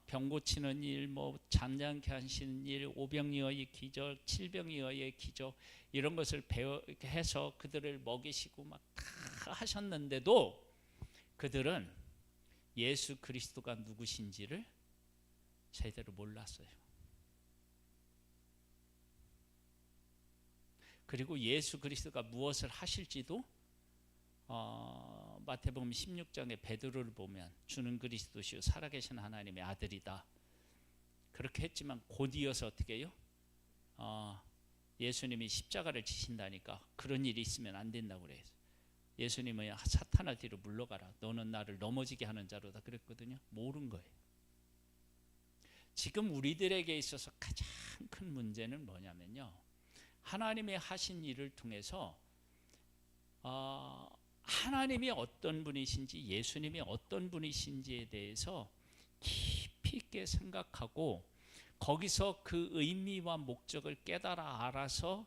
병 고치는 일, 뭐 잠잠케 하시는 일, 오병이어의 기적, 칠병이어의 기적 이런 것을 해서 그들을 먹이시고 막 다 하셨는데도 그들은 예수 그리스도가 누구신지를 제대로 몰랐어요. 그리고 예수 그리스도가 무엇을 하실지도 마태복음 16장에 베드로를 보면 주는 그리스도시요 살아계신 하나님의 아들이다. 그렇게 했지만 곧 이어서 어떻게 해요? 예수님이 십자가를 지신다니까 그런 일이 있으면 안 된다고 그래요. 예수님은 사탄아 뒤로 물러가라. 너는 나를 넘어지게 하는 자로다 그랬거든요. 모른 거예요. 지금 우리들에게 있어서 가장 큰 문제는 뭐냐면요. 하나님의 하신 일을 통해서 하나님이 어떤 분이신지 예수님이 어떤 분이신지에 대해서 깊이 있게 생각하고 거기서 그 의미와 목적을 깨달아 알아서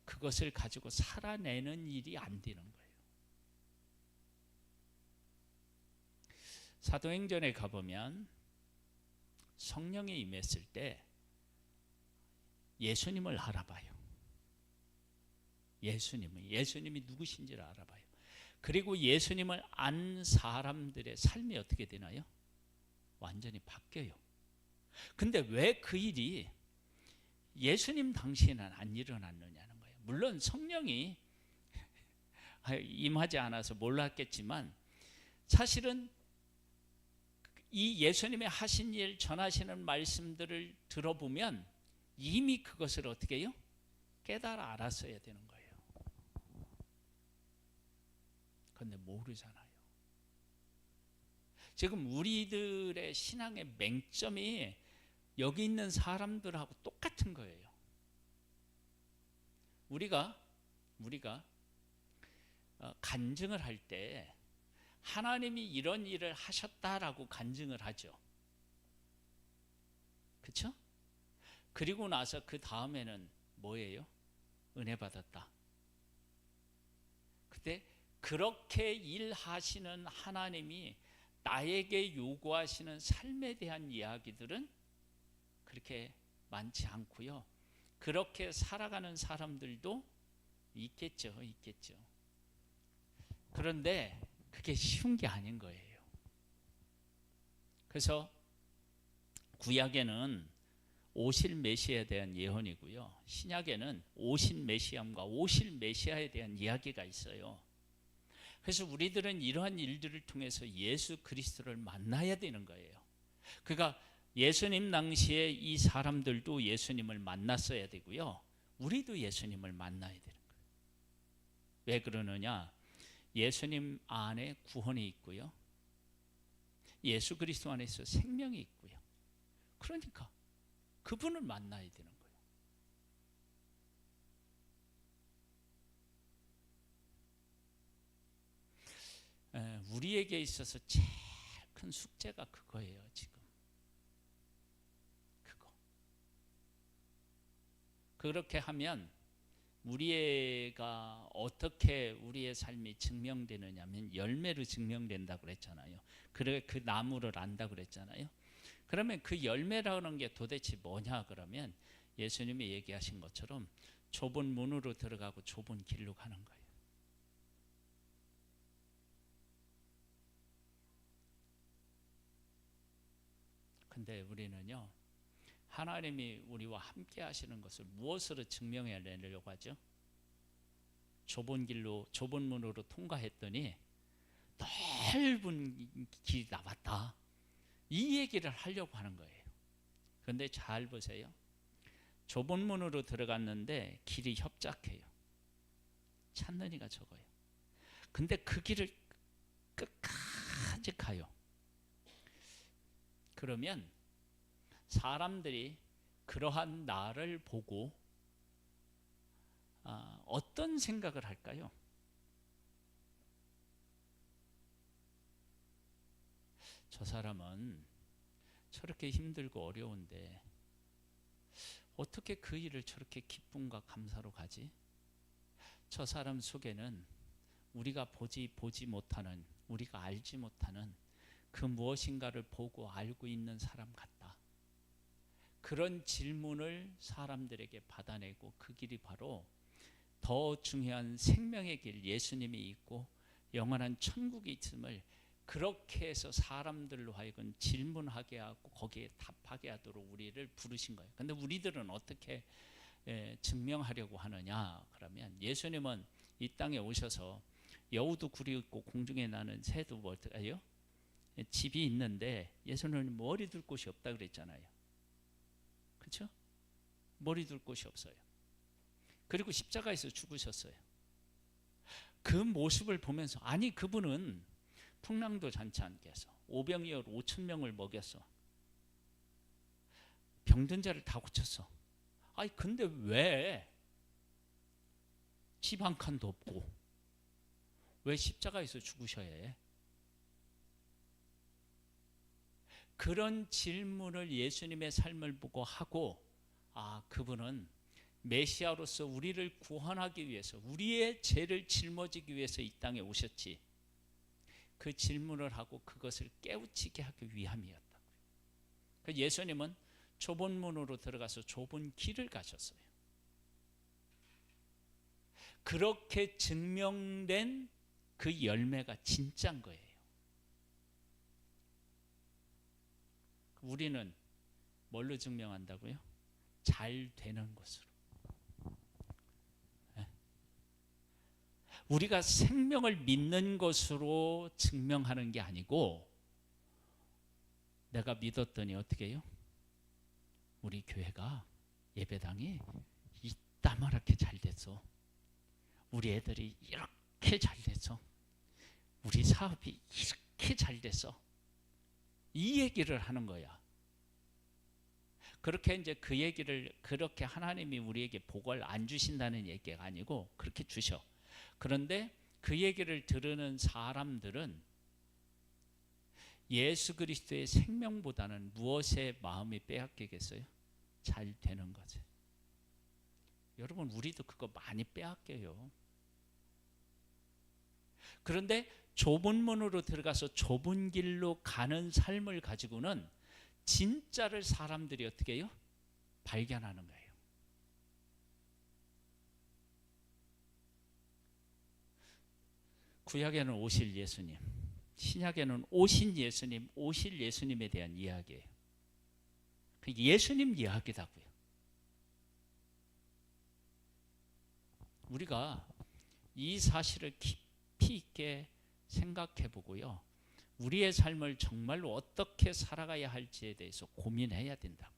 그것을 가지고 살아내는 일이 안 되는 거예요. 사도행전에 가보면 성령이 임했을 때 예수님을 알아봐요. 예수님이 누구신지를 알아봐요. 그리고 예수님을 안 사람들의 삶이 어떻게 되나요? 완전히 바뀌어요. 근데 왜 그 일이 예수님 당시에는 안 일어났느냐는 거예요. 물론 성령이 임하지 않아서 몰랐겠지만 사실은 이 예수님의 하신 일 전하시는 말씀들을 들어보면 이미 그것을 어떻게 해요? 깨달아 알았어야 되는 거예요. 그런데 모르잖아요. 지금 우리들의 신앙의 맹점이 여기 있는 사람들하고 똑같은 거예요. 우리가 간증을 할 때 하나님이 이런 일을 하셨다라고 간증을 하죠. 그렇죠? 그리고 나서 그 다음에는 뭐예요? 은혜 받았다. 그때 그렇게 일하시는 하나님이 나에게 요구하시는 삶에 대한 이야기들은 그렇게 많지 않고요. 그렇게 살아가는 사람들도 있겠죠. 그런데 그게 쉬운 게 아닌 거예요. 그래서 구약에는 오실 메시아에 대한 예언이고요. 신약에는 오신 메시아과 오실 메시아에 대한 이야기가 있어요. 그래서 우리들은 이러한 일들을 통해서 예수 그리스도를 만나야 되는 거예요. 그러니까 예수님 당시에 이 사람들도 예수님을 만났어야 되고요. 우리도 예수님을 만나야 되는 거예요. 왜 그러느냐? 예수님 안에 구원이 있고요. 예수 그리스도 안에서 생명이 있고요. 그러니까 그분을 만나야 되는 거예요. 우리에게 있어서 제일 큰 숙제가 그거예요. 지금 그거. 그렇게 하면 우리가 어떻게 우리의 삶이 증명되느냐면 열매로 증명된다고 그랬잖아요. 그래 그 나무를 안다 그랬잖아요. 그러면 그 열매라는 게 도대체 뭐냐 그러면 예수님이 얘기하신 것처럼 좁은 문으로 들어가고 좁은 길로 가는 거예요. 근데 우리는요, 하나님이 우리와 함께 하시는 것을 무엇으로 증명해내려고 하죠? 좁은 길로, 좁은 문으로 통과했더니 넓은 길이 나왔다. 이 얘기를 하려고 하는 거예요. 그런데 잘 보세요. 좁은 문으로 들어갔는데 길이 협착해요. 찾는 이가 적어요. 근데 그 길을 끝까지 가요. 그러면 사람들이 그러한 나를 보고 어떤 생각을 할까요? 저 사람은 저렇게 힘들고 어려운데 어떻게 그 일을 저렇게 기쁨과 감사로 가지? 저 사람 속에는 우리가 보지 못하는, 우리가 알지 못하는 그 무엇인가를 보고 알고 있는 사람 같다. 그런 질문을 사람들에게 받아내고 그 길이 바로 더 중요한 생명의 길, 예수님이 있고 영원한 천국이 있음을 그렇게 해서 사람들로 하여금 질문하게 하고 거기에 답하게 하도록 우리를 부르신 거예요. 근데 우리들은 어떻게 증명하려고 하느냐 그러면 예수님은 이 땅에 오셔서 여우도 굴이 있고 공중에 나는 새도 뭐예요? 집이 있는데 예수님은 머리 둘 곳이 없다 그랬잖아요. 그렇죠? 머리 둘 곳이 없어요. 그리고 십자가에서 죽으셨어요. 그 모습을 보면서 아니 그분은 풍랑도 잔치 않게 해서 오병이어 5천 명을 먹였어. 병든 자를 다 고쳤어. 아니 근데 왜 집 한 칸도 없고 왜 십자가에서 죽으셔야 해? 그런 질문을 예수님의 삶을 보고 하고 그분은 메시아로서 우리를 구원하기 위해서 우리의 죄를 짊어지기 위해서 이 땅에 오셨지. 그 질문을 하고 그것을 깨우치게 하기 위함이었다고요. 예수님은 좁은 문으로 들어가서 좁은 길을 가셨어요. 그렇게 증명된 그 열매가 진짜인 거예요. 우리는 뭘로 증명한다고요? 잘 되는 것으로. 우리가 생명을 믿는 것으로 증명하는 게 아니고 내가 어떻게 해요? 우리 교회가 예배당이 이따만하게 잘 됐어. 우리 애들이 이렇게 잘 됐어. 우리 사업이 이렇게 잘 됐어. 이 얘기를 하는 거야. 그렇게 이제 그 얘기를 그렇게 하나님이 우리에게 복을 안 주신다는 얘기가 아니고 그렇게 주셔. 그런데 그 얘기를 들으는 사람들은 예수 그리스도의 생명보다는 무엇에 마음이 빼앗기겠어요? 잘 되는 거지. 여러분 우리도 그거 많이 빼앗겨요. 그런데 좁은 문으로 들어가서 좁은 길로 가는 삶을 가지고는 진짜를 사람들이 어떻게 해요? 발견하는 거예요. 구약에는 오실 예수님, 신약에는 오신 예수님, 오실 예수님에 대한 이야기예요. 예수님 이야기다고요. 우리가 이 사실을 깊이 있게 생각해 보고요. 우리의 삶을 정말로 어떻게 살아가야 할지에 대해서 고민해야 된다고요.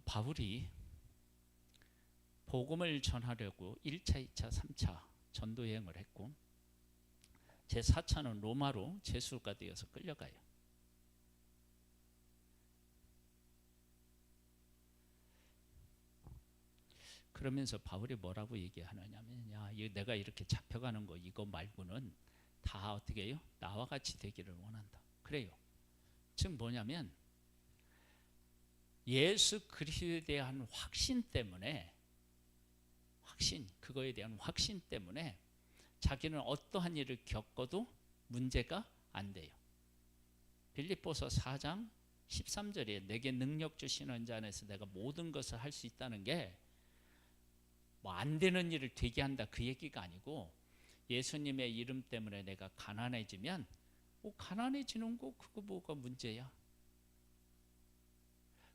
바울이 복음을 전하려고 1차, 2차, 3차 전도 여행을 했고 제4차는 로마로 제수가 되어서 끌려가요. 그러면서 바울이 뭐라고 얘기하느냐면, 야, 내가 이렇게 잡혀가는 거 이거 말고는 다 어떻게 해요? 나와 같이 되기를 원한다. 그래요. 즉 뭐냐면 예수 그리스도에 대한 확신 때문에, 그거에 대한 확신 때문에 자기는 어떠한 일을 겪어도 문제가 안 돼요. 빌립보서 4장 13절에 내게 능력 주시는 자 안에서 내가 모든 것을 할 수 있다는 게 뭐 안 되는 일을 되게 한다 그 얘기가 아니고, 예수님의 이름 때문에 내가 가난해지면 가난해지는 거 그거 뭐가 문제야.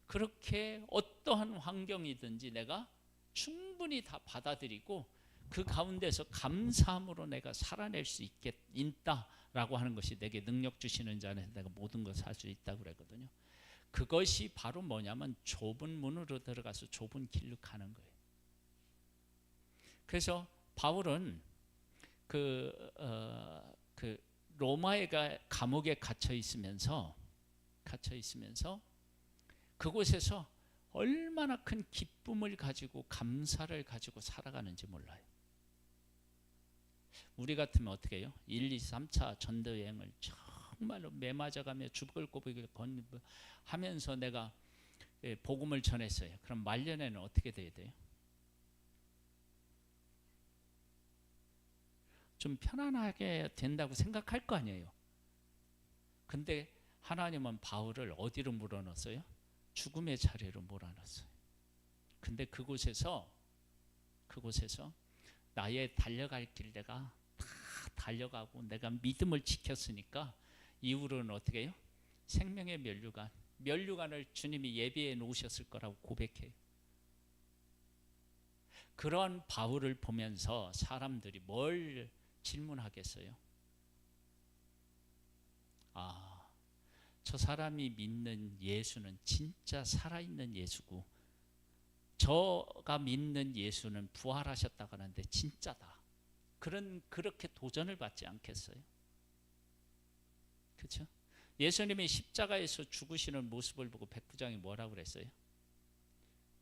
그렇게 어떠한 환경이든지 내가 충분히 다 받아들이고 그 가운데서 감사함으로 내가 살아낼 수 있다라고 하는 것이 내게 능력 주시는 자 안에서 내가 모든 것을 할 수 있다고 그랬거든요. 그것이 바로 뭐냐면 좁은 문으로 들어가서 좁은 길로 가는 거예요. 그래서 바울은 그 로마의 감옥에 갇혀 있으면서 그곳에서 얼마나 큰 기쁨을 가지고 감사를 가지고 살아가는지 몰라요. 우리 같으면 어떻게 해요? 1, 2, 3차 전도 여행을 정말로 매맞아가며 죽을 고비를 하면서 내가 복음을 전했어요. 그럼 말년에는 어떻게 돼야 돼요? 좀 편안하게 된다고 생각할 거 아니에요. 근데 하나님은 바울을 어디로 몰아넣었어요? 죽음의 자리로 몰아넣었어요. 근데 그곳에서 나의 달려갈 길 내가 다 달려가고 내가 믿음을 지켰으니까 이후로는 어떻게 해요? 생명의 면류관을 주님이 예비해 놓으셨을 거라고 고백해요. 그런 바울을 보면서 사람들이 뭘 질문하겠어요? 저 사람이 믿는 예수는 진짜 살아있는 예수고 저가 믿는 예수는 부활하셨다고 하는데 진짜다. 그렇게 도전을 받지 않겠어요? 그렇죠? 예수님이 십자가에서 죽으시는 모습을 보고 백부장이 뭐라고 그랬어요?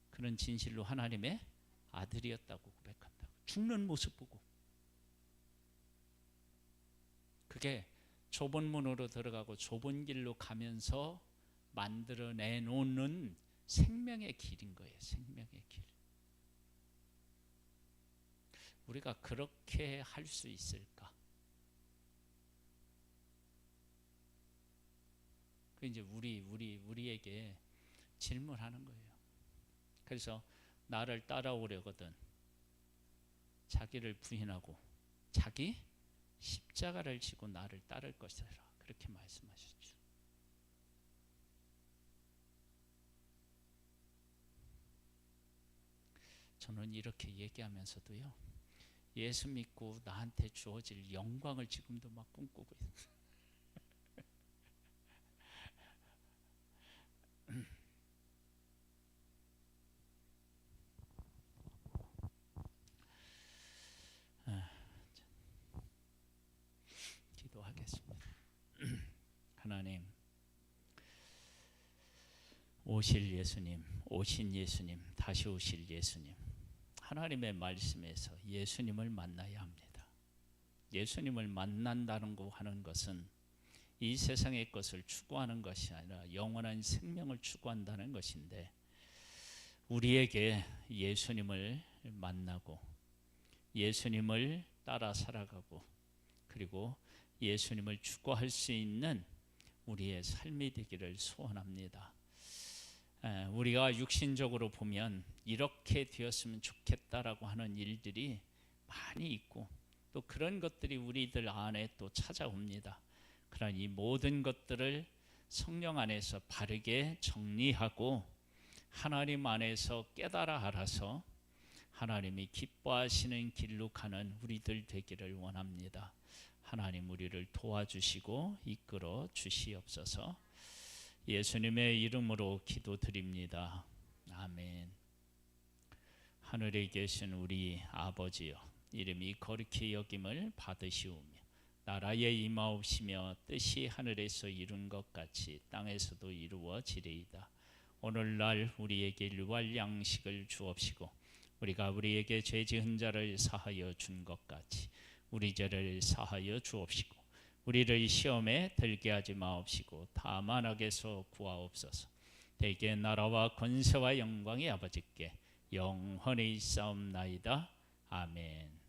그는 진실로 하나님의 아들이었다고 고백한다고. 죽는 모습 보고. 그게 좁은 문으로 들어가고 좁은 길로 가면서 만들어내 놓는 생명의 길인 거예요. 생명의 길. 우리가 그렇게 할 수 있을까? 그 이제 우리에게 질문하는 거예요. 그래서 나를 따라오려거든 자기를 부인하고 자기 십자가를 지고 나를 따를 것이라 그렇게 말씀하셨죠. 저는 이렇게 얘기하면서도요, 예수 믿고 나한테 주어질 영광을 지금도 막 꿈꾸고 있어요. 기도하겠습니다. 하나님, 오실 예수님, 오신 예수님, 다시 오실 예수님, 하나님의 말씀에서 예수님을 만나야 합니다. 예수님을 만난다는 거 하는 것은 이 세상의 것을 추구하는 것이 아니라 영원한 생명을 추구한다는 것인데, 우리에게 예수님을 만나고 예수님을 따라 살아가고 그리고 예수님을 추구할 수 있는 우리의 삶이 되기를 소원합니다. 우리가 육신적으로 보면 이렇게 되었으면 좋겠다라고 하는 일들이 많이 있고 또 그런 것들이 우리들 안에 또 찾아옵니다. 그러나 이 모든 것들을 성령 안에서 바르게 정리하고 하나님 안에서 깨달아 알아서 하나님이 기뻐하시는 길로 가는 우리들 되기를 원합니다. 하나님 우리를 도와주시고 이끌어 주시옵소서. 예수님의 이름으로 기도드립니다. 아멘. 하늘에 계신 우리 아버지여, 이름이 거룩히 여김을 받으시오며 나라의 임하옵시며 뜻이 하늘에서 이룬 것 같이 땅에서도 이루어지리이다. 오늘날 우리에게 일용할 양식을 주옵시고 우리가 우리에게 죄 지은 자를 사하여 준 것 같이 우리 죄를 사하여 주옵시고 우리를 시험에 들게 하지 마옵시고 다만 악에서 구하옵소서. 대개 나라와 권세와 영광이 아버지께 영원히 있사옵나이다. 아멘.